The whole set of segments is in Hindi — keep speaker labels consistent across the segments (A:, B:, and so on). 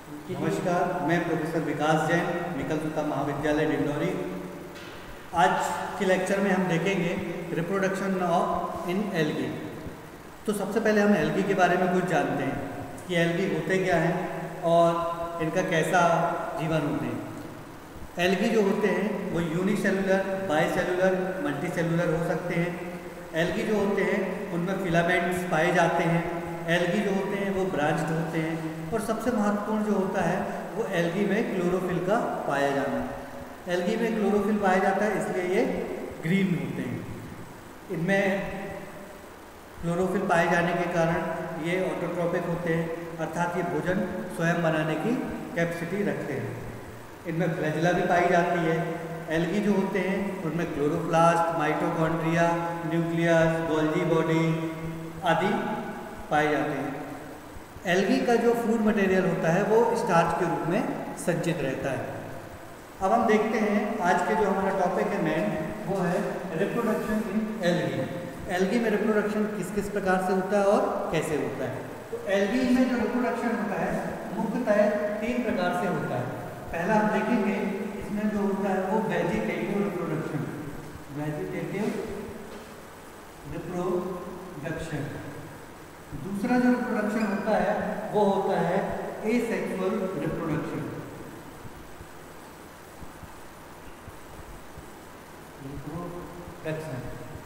A: नमस्कार, मैं प्रोफेसर विकास जैन, निकल सुता महाविद्यालय डिंडौरी। आज के लेक्चर में हम देखेंगे रिप्रोडक्शन ऑफ इन एल्गी। तो सबसे पहले हम एल्गी के बारे में कुछ जानते हैं कि एल्गी होते क्या हैं और इनका कैसा जीवन होते हैं। एल्गी जो होते हैं वो यूनिसेलुलर, बाइसेलुलर, मल्टीसेलुलर हो सकते हैं। एल्गी जो होते हैं उनमें फिलामेंट्स पाए जाते हैं। एल्गी जो होते हैं वो ब्रांच्ड होते हैं और सबसे महत्वपूर्ण जो होता है वो एल्गी में क्लोरोफिल का पाया जाना। एल्गी में क्लोरोफिल पाया जाता है इसलिए ये ग्रीन होते हैं। इनमें क्लोरोफिल पाए जाने के कारण ये ऑटोट्रोपिक होते हैं, अर्थात ये भोजन स्वयं बनाने की कैपेसिटी रखते हैं। इनमें फ्लैजिला भी पाई जाती है। एल्गी जो होते हैं उनमें chloroplast, mitochondria, nucleus, Golgi body आदि पाए जाते हैं। एल्गी का जो फूड मटेरियल होता है वो स्टार्च के रूप में संचित रहता है। अब हम देखते हैं आज के जो हमारा टॉपिक है मेन, वो है रिप्रोडक्शन इन एल्गी। एल्गी में रिप्रोडक्शन किस किस प्रकार से होता है और कैसे होता है। तो एल्गी में जो रिप्रोडक्शन होता है मुख्यतः 3 प्रकार से होता है। पहला हम देखेंगे इसमें जो होता है वो वेजिटेटिव रिप्रोडक्शन। Vegetative reproduction. दूसरा जो रिप्रोडक्शन होता है वो होता है एसेक्सुअल रिप्रोडक्शन।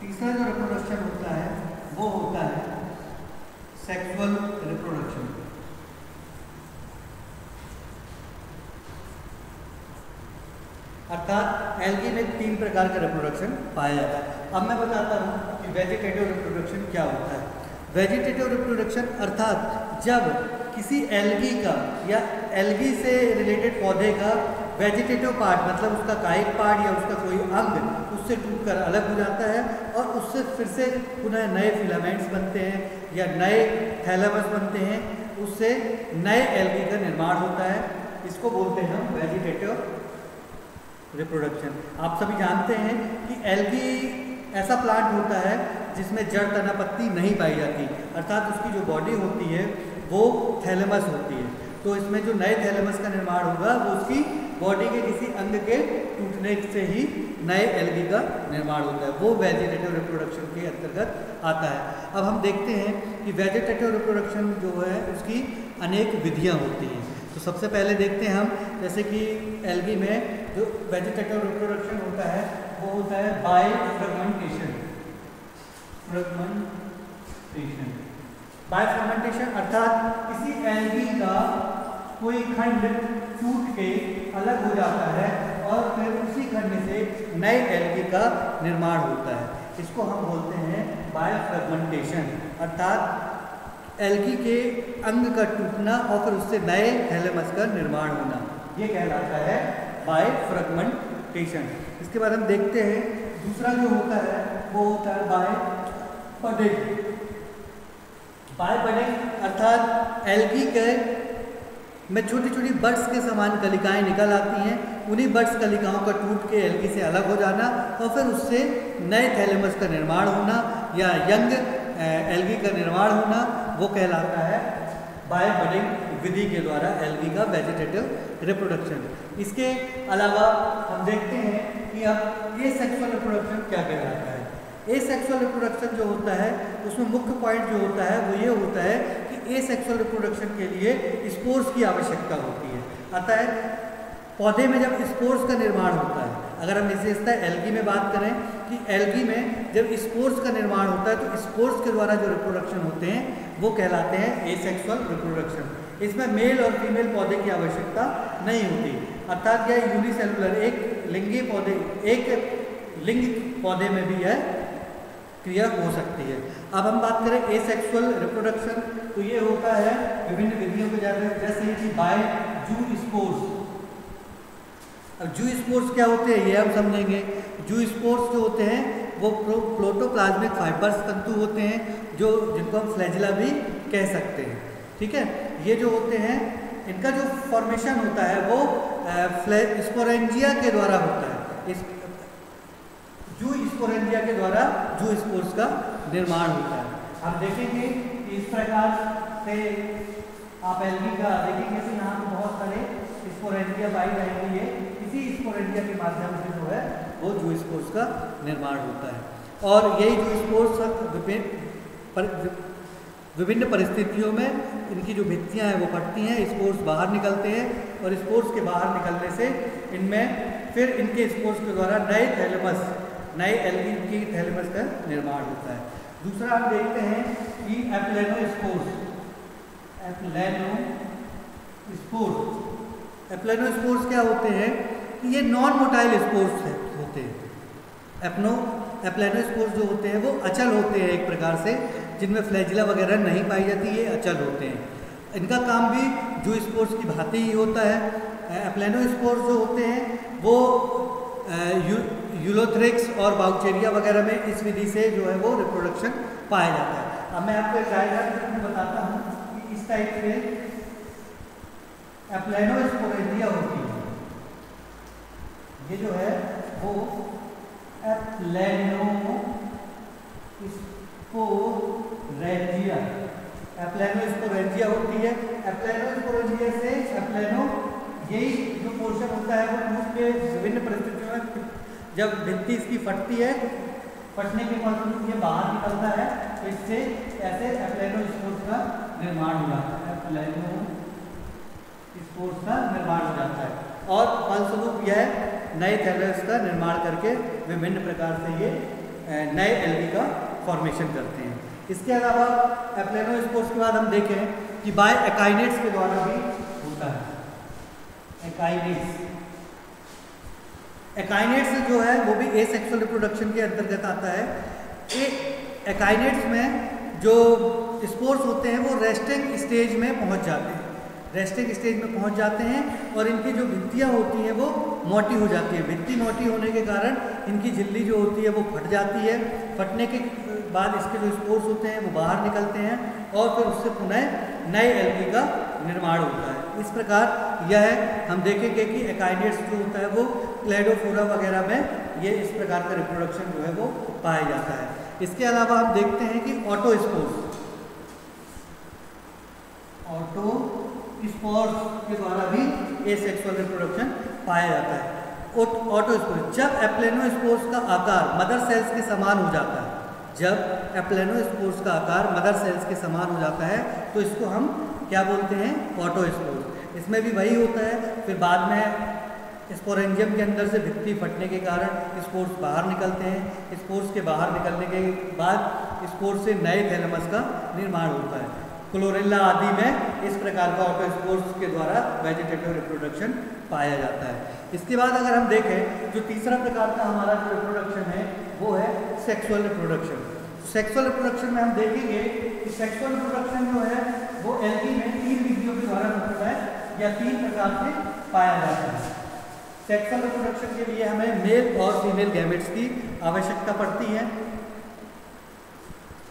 A: तीसरा जो रिप्रोडक्शन होता है वो होता है सेक्सुअल रिप्रोडक्शन। अर्थात एल्गी में 3 प्रकार का रिप्रोडक्शन पाया जाता है। अब मैं बताता हूँ कि वेजिटेटिव रिप्रोडक्शन क्या होता है। वेजिटेटिव रिप्रोडक्शन अर्थात जब किसी एल्गी का या एल्गी से रिलेटेड पौधे का वेजिटेटिव पार्ट मतलब उसका काइट पार्ट या उसका कोई अंग उससे टूटकर अलग हो जाता है और उससे फिर से पुनः नए फिलामेंट्स बनते हैं या नए थैलेमस बनते हैं, उससे नए एल्गी का निर्माण होता है। इसको बोलते हैं हम वेजिटेटिव रिप्रोडक्शन। आप सभी जानते हैं कि एल्गी ऐसा प्लांट होता है जिसमें जड़, तना, पत्ती नहीं पाई जाती, अर्थात उसकी जो बॉडी होती है वो थैलेमस होती है। तो इसमें जो नए थैलेमस का निर्माण होगा वो उसकी बॉडी के किसी अंग के टूटने से ही नए एल्गी का निर्माण होता है, वो वेजिटेटिव रिप्रोडक्शन के अंतर्गत आता है। अब हम देखते हैं कि वेजिटेटिव रिप्रोडक्शन जो है उसकी अनेक विधियाँ होती हैं। तो सबसे पहले देखते हैं हम, जैसे कि एल्गी में जो वेजिटेटिव रिप्रोडक्शन होता है वो होता है बाय फ्रेगमेंटेशन। बाय फ्रेगमेंटेशन अर्थात किसी एल्गी का कोई खंड टूट के अलग हो जाता है और फिर उसी खंड से नए एल्गी का निर्माण होता है। इसको हम बोलते हैं बाय फ्रेगमेंटेशन, अर्थात एल्गी के अंग का टूटना और फिर उससे नए थैलेमस का निर्माण होना, ये कहलाता है बाय फ्रेगमेंटेशन। इसके बाद हम देखते हैं दूसरा जो होता है वो होता है बाय बडिंग। बाय बडिंग अर्थात एल्गी के में छोटी छोटी बड्स के समान कलिकाएं निकल आती हैं, उन्हीं बड्स कलिकाओं का टूट के एल्गी से अलग हो जाना और फिर उससे नए थैलेमस का निर्माण होना या यंग एल्गी का निर्माण होना, वो कहलाता है बाय बडिंग विधि के द्वारा एल्गी का वेजिटेटिव रिप्रोडक्शन। इसके अलावा हम देखते हैं कि अब एसेक्सुअल रिप्रोडक्शन क्या कहलाता है। एसेक्सुअल रिप्रोडक्शन जो होता है उसमें मुख्य पॉइंट जो होता है वो ये होता है कि एसेक्सुअल रिप्रोडक्शन के लिए स्पोर्स की आवश्यकता होती है। अतः पौधे में जब स्पोर्स का निर्माण होता है, अगर हम विशेषतः एल्गी में बात करें कि एल्गी में जब स्पोर्स का निर्माण होता है तो स्पोर्स के द्वारा जो रिप्रोडक्शन होते हैं वो कहलाते हैं एसेक्सुअल रिप्रोडक्शन। इसमें मेल और फीमेल पौधे की आवश्यकता नहीं होती, अर्थात यह यूनिसेलुलर एक लिंगी पौधे, एक लिंग पौधे में भी यह क्रिया हो सकती है। अब हम बात करें एसेक्सुअल रिप्रोडक्शन, तो ये होता है विभिन्न विधियों के जैसे कि बाय जू स्पोर्स। अब जू स्पोर्स क्या होते हैं ये हम समझेंगे। जू स्पोर्स जो होते हैं वो प्रोटोप्लाज्मिक फाइबर्स तंतु होते हैं जो जिनको हम फ्लैजिला भी कह सकते हैं। ठीक है, ये जो होते हैं इनका जो फॉर्मेशन होता है वो स्पोरेंजिया के द्वारा होता है। जू स्पोरेंजिया के द्वारा जू स्पोर्स का निर्माण होता है। हम देखेंगे कि इस प्रकार से आप एल्गी का देखेंगे तो यहाँ पे बहुत सारे स्पोरेंजिया पाई जाएंगी। ये इसी स्पोरेंजिया के माध्यम से जो है वो जूस्पोर्स का निर्माण होता है। और यही जूस्पोर्स विभिन्न परिस्थितियों में इनकी जो भित्तियाँ हैं वो फटती हैं, स्पोर्स बाहर निकलते हैं और स्पोर्स के बाहर निकलने से इनमें फिर इनके स्पोर्स के द्वारा नए थैलेमस, नए एल्गी की थैलेमस का निर्माण होता है। दूसरा हम देखते हैं कि एप्लेनोस्पोर्स। एप्लेनोस्पोर्स क्या होते हैं कि ये नॉन मोटाइल स्पोर्स होते हैं। एप्लेनोस्पोर्स जो होते हैं वो अचल होते हैं एक प्रकार से, जिनमें फ्लैजिला वगैरह नहीं पाई जाती, ये अचल होते हैं। इनका काम भी जूस्पोर्स की भांति ही होता है। एप्लेनोस्पोर्स जो होते हैं वो यूलोथ्रिक्स और बाउचेरिया वगैरह में इस विधि से जो है वो रिप्रोडक्शन पाया जाता है। अब मैं आपको एक डायग्राम बताता हूँ कि इस टाइप से एप्लेनोस्पोरेंजिया होती है। ये जो है वो एप्लेनोस्पोरेंजिया होती है। एप्लेनोस्पोरेंजिया से एप्लेनो, यही जो पोर्शन होता है वो टूट के विभिन्न परिस्थितियों में जब भित्ति इसकी फटती है, फटने के बाद ये बाहर निकलता है, तो इससे ऐसे एप्लेनोस्पोर्स का निर्माण हो जाता है। एप्लेनोस्पोर्स का निर्माण हो जाता है और फलस्वरूप यह नए थैलेमस का निर्माण करके विभिन्न प्रकार से ये नए एल्गी का फॉर्मेशन करते हैं। इसके अलावा एप्लेनोस्पोर्स के बाद हम देखें कि बाय एकाइनेट्स के द्वारा भी होता है। एकाइनेट्स जो है वो भी एसेक्सुअल रिप्रोडक्शन के अंतर्गत आता है। एकाइनेट्स में जो स्पोर्स होते हैं वो रेस्टिंग स्टेज में पहुंच जाते हैं। रेस्टिंग स्टेज में पहुंच जाते हैं और इनकी जो भित्तियाँ होती हैं वो मोटी हो जाती है। भित्ति मोटी होने के कारण इनकी झिल्ली जो होती है वो फट जाती है। फटने के बाद इसके जो स्पोर्स होते हैं वो बाहर निकलते हैं और फिर उससे पुनः नए एल्गी का निर्माण होता है। इस प्रकार यह हम देखेंगे कि एकाइनेट्स जो होता है वो क्लेडोफोरा वगैरह में ये इस प्रकार का रिप्रोडक्शन जो है वो पाया जाता है। इसके अलावा हम देखते हैं कि ऑटोस्पोर्स के द्वारा भी एसेक्सुअल रिप्रोडक्शन पाया जाता है। ऑटोस्पोर्स, जब एप्लेनोस्पोर्स का आकार मदर सेल्स के समान हो जाता है, जब एप्लेनोस्पोर्स का आकार मदर सेल्स के समान हो जाता है तो इसको हम क्या बोलते हैं? ऑटोस्पोर्स। इसमें भी वही होता है, फिर बाद में स्पोरेंजियम के अंदर से भित्ति फटने के कारण स्पोर्स बाहर निकलते हैं। स्पोर्स के बाहर निकलने के बाद स्पोर्स से नए थैलेमस का निर्माण होता है। क्लोरेला आदि में इस प्रकार का ऑटोस्पोर्स के द्वारा वेजिटेटिव रिप्रोडक्शन पाया जाता है। इसके बाद अगर हम देखें जो तीसरा प्रकार का हमारा जो रिप्रोडक्शन है वो है सेक्सुअल रिप्रोडक्शन। सेक्सुअल रिप्रोडक्शन में हम देखेंगे कि सेक्सुअल रिप्रोडक्शन जो है वो एल्गी में 3 विधियों के द्वारा होता है या 3 प्रकार से पाया जाता है। सेक्सुअल रिप्रोडक्शन के लिए हमें मेल और फीमेल गैमेट्स की आवश्यकता पड़ती है।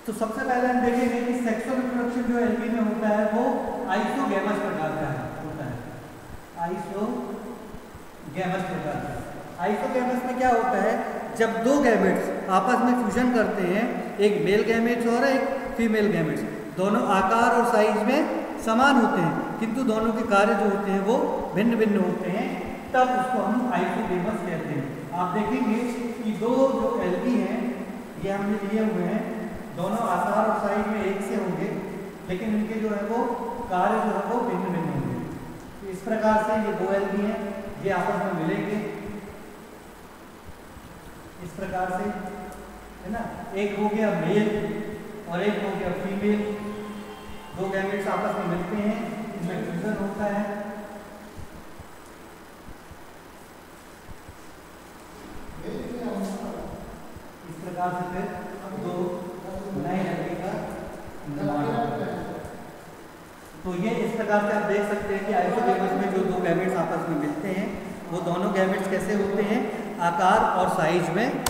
A: तो सबसे पहले हम देखेंगे कि सेक्सुअल रिप्रोडक्शन जो एल्गी में होता है वो आइसोगैमस प्रकार का होता है। आइसोगैमस प्रकार का। आइसोगैमस में क्या होता है? जब 2 गैमेट्स आपस में फ्यूजन करते हैं, एक मेल गैमेट्स और एक फीमेल गैमेट्स, दोनों आकार और साइज में समान होते हैं किंतु दोनों के कार्य जो होते हैं वो भिन्न भिन्न होते हैं, तब उसको हम आइसोगैमस कहते हैं। आप देखेंगे कि 2 जो एल्गी हैं ये हमने लिए हुए हैं, दोनों आकार और साइज में एक से होंगे लेकिन इनके जो है वो कार्य जो है वो भिन्न भिन्न होंगे। तो इस प्रकार से ये 2 एल्गी हैं, ये आपस में मिलेंगे इस प्रकार से, है ना। एक हो गया मेल और एक हो गया फीमेल। 2 गैमेट्स आपस में मिलते हैं, इनमें फ्यूजन होता है। इस प्रकार से फिर 2 नए एल्गी का निर्माण होता है। तो ये इस प्रकार से आप देख सकते हैं कि आइसोगैमस में जो 2 गैमेट्स आपस में मिलते हैं वो दोनों गैमेट्स कैसे होते हैं? आकार और साइज में